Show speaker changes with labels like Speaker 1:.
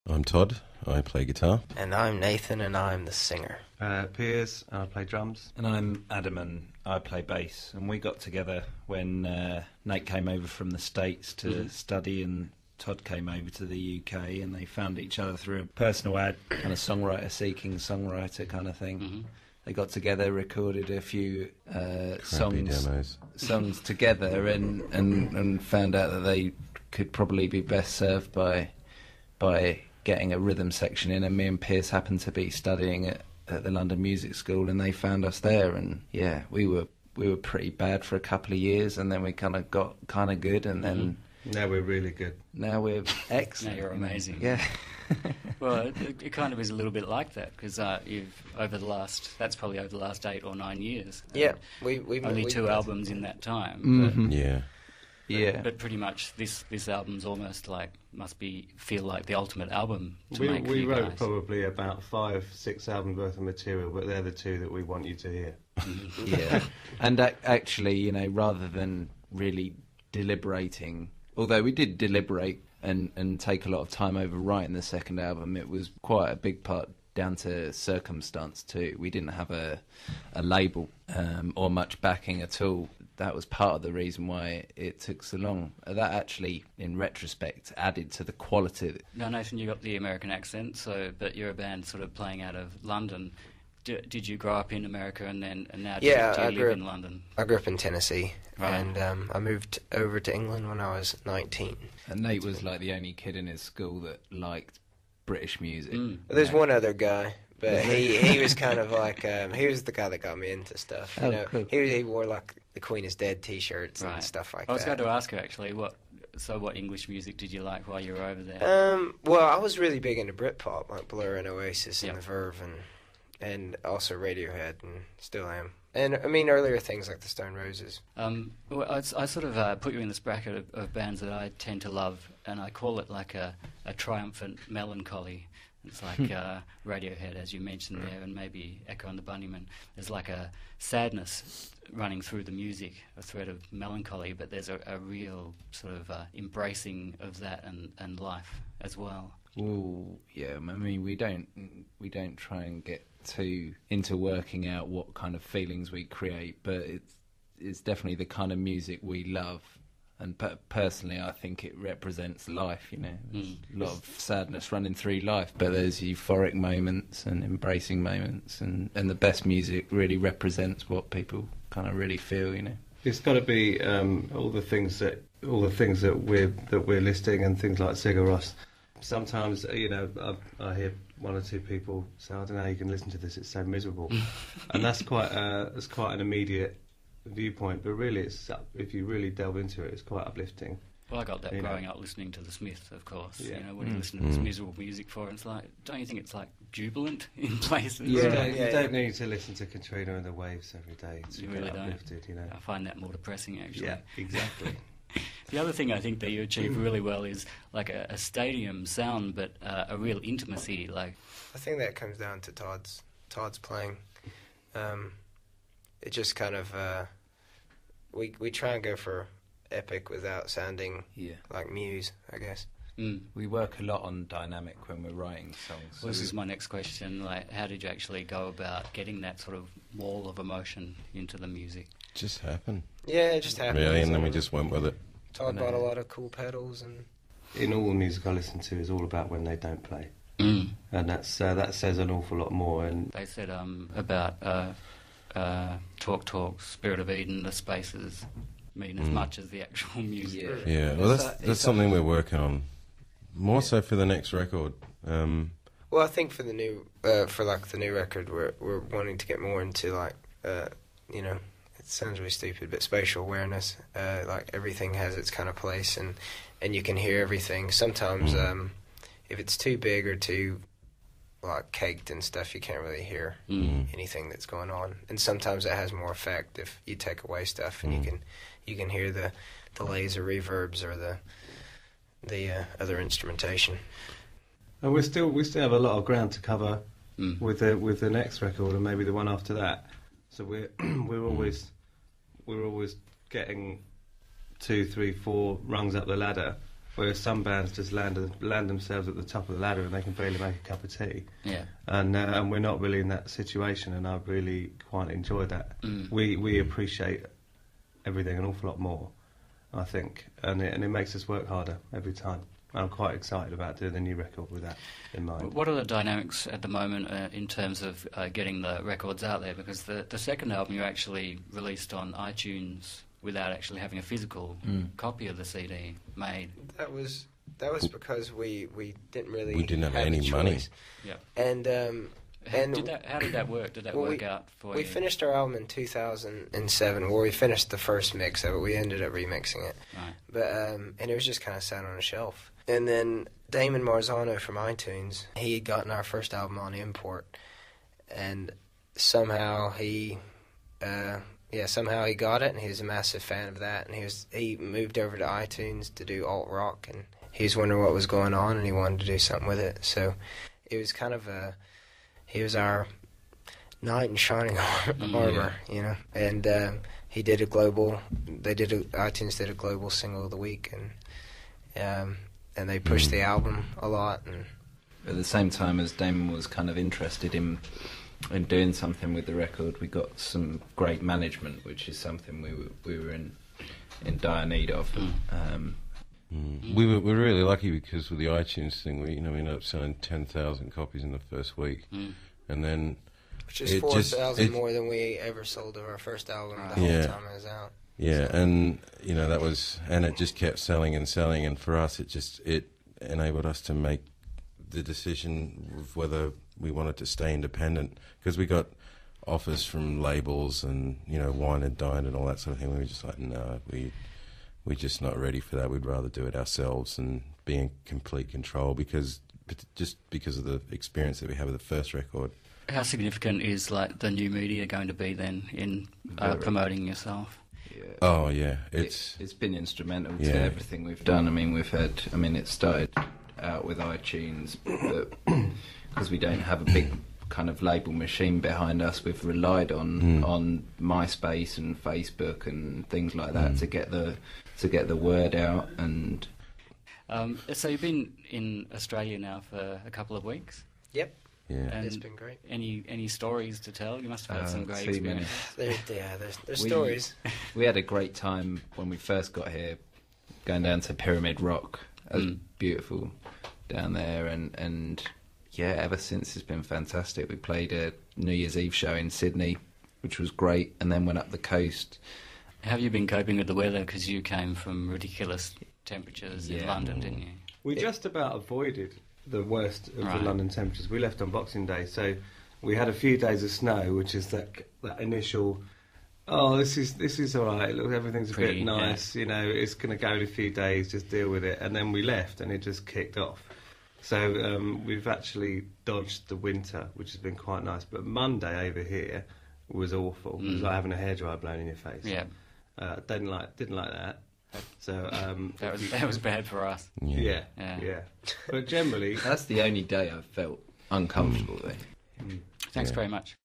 Speaker 1: I'm Todd, I play guitar.
Speaker 2: And I'm Nathan, and I'm the singer.
Speaker 3: Piers, I play drums.
Speaker 4: And I'm Adam, and I play bass. And we got together when Nate came over from the States to study, and Todd came over to the UK, and they found each other through a personal ad, kind of songwriter seeking songwriter kind of thing. They got together, recorded a few songs together, and found out that they could probably be best served by getting a rhythm section in. And me and Piers happened to be studying at the London Music School, and they found us there. And yeah, we were pretty bad for a couple of years, and then we kind of got kind of good, and then
Speaker 3: now we're really good.
Speaker 4: Now we're excellent.
Speaker 5: Now you're amazing.
Speaker 4: Yeah.
Speaker 5: Well, it kind of is a little bit like that, because that's probably over the last 8 or 9 years.
Speaker 2: Yeah, we've
Speaker 5: only 2 albums in that time.
Speaker 1: Yeah.
Speaker 5: But pretty much this album's almost like feel like the ultimate album to make for you
Speaker 3: We wrote
Speaker 5: guys.
Speaker 3: probably about 5-6 albums worth of material, but they're the 2 that we want you to hear.
Speaker 4: Yeah. And actually, rather than really deliberating, although we did deliberate and take a lot of time over writing the second album, it was quite a big part down to circumstance too. We didn't have a label or much backing at all. That was part of the reason why it took so long. That actually, in retrospect, added to the quality.
Speaker 5: Now, Nathan, you got the American accent, but you're a band sort of playing out of London. Did you grow up in America and now do you live in London?
Speaker 2: I grew up in Tennessee,
Speaker 5: right.
Speaker 2: And I moved over to England when I was 19.
Speaker 4: And Nate was like the only kid in his school that liked British music.
Speaker 2: There's one other guy, but he was kind of like he was the guy that got me into stuff.
Speaker 4: Cool.
Speaker 2: He wore like the Queen is Dead T-shirts and stuff like that.
Speaker 5: I was going to ask you actually, what English music did you like while you were over there?
Speaker 2: Well, I was really big into Britpop, like Blur and Oasis and The Verve, and also Radiohead, and still am. And I mean earlier things like the Stone Roses.
Speaker 5: Well, I sort of put you in this bracket of bands that I tend to love, and I call it like a triumphant melancholy. It's like Radiohead, as you mentioned there, and maybe Echo and the Bunnymen. There's like a sadness running through the music, a thread of melancholy, but there's a real sort of embracing of that and life as well.
Speaker 4: Well, yeah. I mean, we don't try and get too into working out what kind of feelings we create, but it's definitely the kind of music we love. And personally, I think it represents life, There's a lot of sadness running through life, but there's euphoric moments and embracing moments, and the best music really represents what people kind of really feel,
Speaker 3: It's got to be all the things that we're listing, and things like Sigur Rós. Sometimes, I hear 1 or 2 people say, "I don't know how you can listen to this; it's so miserable," and that's quite an immediate viewpoint. But really, if you really delve into it, it's quite uplifting.
Speaker 5: Well, I got that growing up listening to the Smiths, of course. Yeah. When you listen to this miserable music for it, it's like, don't you think it's like jubilant in places?
Speaker 3: You don't need to listen to Katrina and the Waves every day to
Speaker 5: really
Speaker 3: get uplifted.
Speaker 5: I find that more depressing, actually.
Speaker 3: Yeah, exactly.
Speaker 5: The other thing I think that you achieve really well is like a stadium sound, but a real intimacy. Like,
Speaker 2: I think that comes down to Todd's playing. It just kind of we try and go for epic without sounding like Muse, I guess.
Speaker 4: We work a lot on dynamic when we're writing songs.
Speaker 5: Well, this is my next question. Like, how did you actually go about getting that sort of wall of emotion into the music?
Speaker 1: Just happened.
Speaker 2: Yeah, it just happened.
Speaker 1: Really, and then we just went with it.
Speaker 2: Todd bought a lot of cool pedals, and
Speaker 3: in all the music I listen to is all about when they don't play, and that says an awful lot more. And
Speaker 5: they said about Talk, Spirit of Eden, the spaces mean as much as the actual music.
Speaker 1: Yeah. Well, that's something we're working on, more so for the next record.
Speaker 2: Well, I think for the new record, we're wanting to get more into like it sounds really stupid, but spatial awareness. Like everything has its kind of place, and you can hear everything. Sometimes if it's too big or too like caked and stuff, you can't really hear anything that's going on. And sometimes it has more effect if you take away stuff, and you can hear the delays or reverbs or the other instrumentation.
Speaker 3: And we still have a lot of ground to cover with the next record and maybe the one after that. So we're always getting 2, 3, 4 rungs up the ladder, Whereas some bands just land themselves at the top of the ladder and they can barely make a cup of tea.
Speaker 5: Yeah.
Speaker 3: And we're not really in that situation, and I really quite enjoy that. We appreciate everything an awful lot more, I think, and it makes us work harder every time. I'm quite excited about doing the new record with that in mind.
Speaker 5: What are the dynamics at the moment in terms of getting the records out there? Because the second album you actually released on iTunes without actually having a physical copy of the CD made.
Speaker 2: That was because we didn't really
Speaker 1: We didn't have any
Speaker 2: a
Speaker 1: money.
Speaker 2: choice.
Speaker 5: Yeah.
Speaker 2: And
Speaker 5: How did that work? Did that work out for you?
Speaker 2: we finished our album in 2007, where we finished the first mix of it. We ended up remixing it,
Speaker 5: Right.
Speaker 2: but and it was just kind of sat on a shelf. And then Damon Marzano from iTunes, he had gotten our first album on import, and somehow he got it, and he was a massive fan of that, and he moved over to iTunes to do alt rock, and he was wondering what was going on, and he wanted to do something with it. So it was kind of he was our knight in shining armor, you know. And iTunes did a global single of the week, and they pushed the album a lot. And
Speaker 4: at the same time as Damon was kind of interested in doing something with the record, we got some great management, which is something we were in dire need of.
Speaker 1: We were really lucky because with the iTunes thing, we ended up selling 10,000 copies in the first week, and then
Speaker 2: which is 4,000 more than we ever sold of our first album the whole time it was out.
Speaker 1: Yeah, and that was, and it just kept selling and selling, and for us, it enabled us to make the decision of whether we wanted to stay independent, because we got offers from labels and Wine and Dine and all that sort of thing. We were just like, no, we're just not ready for that. We'd rather do it ourselves and be in complete control because of the experience that we have with the first record.
Speaker 5: How significant is the new media going to be then in promoting yourself?
Speaker 4: Yeah.
Speaker 1: Oh yeah,
Speaker 4: it's been instrumental to everything we've done. I mean, it started out with iTunes, but because we don't have a big kind of label machine behind us, we've relied on MySpace and Facebook and things like that to get the word out. And
Speaker 5: so you've been in Australia now for a couple of weeks.
Speaker 2: Yep.
Speaker 1: Yeah.
Speaker 5: And
Speaker 2: it's been great.
Speaker 5: Any stories to tell? You must have had some great
Speaker 4: too many.
Speaker 5: experiences.
Speaker 2: There's stories.
Speaker 4: We had a great time when we first got here, going down to Pyramid Rock. It was beautiful down there, and yeah, ever since it's been fantastic. We played a New Year's Eve show in Sydney, which was great, and then went up the coast.
Speaker 5: How have you been coping with the weather? Because you came from ridiculous temperatures in London, didn't you?
Speaker 3: We just about avoided the worst of the London temperatures. We left on Boxing Day, so we had a few days of snow, which is that initial, this is all right, look, everything's a bit nice, it's going to go in a few days, just deal with it. And then we left, and it just kicked off. So we've actually dodged the winter, which has been quite nice. But Monday over here was awful. It was like having a hairdryer blown in your face.
Speaker 5: Yeah.
Speaker 3: Didn't like that. So
Speaker 5: that was bad for us.
Speaker 3: Yeah. But generally,
Speaker 4: that's the only day I felt uncomfortable though.
Speaker 5: Thanks very much.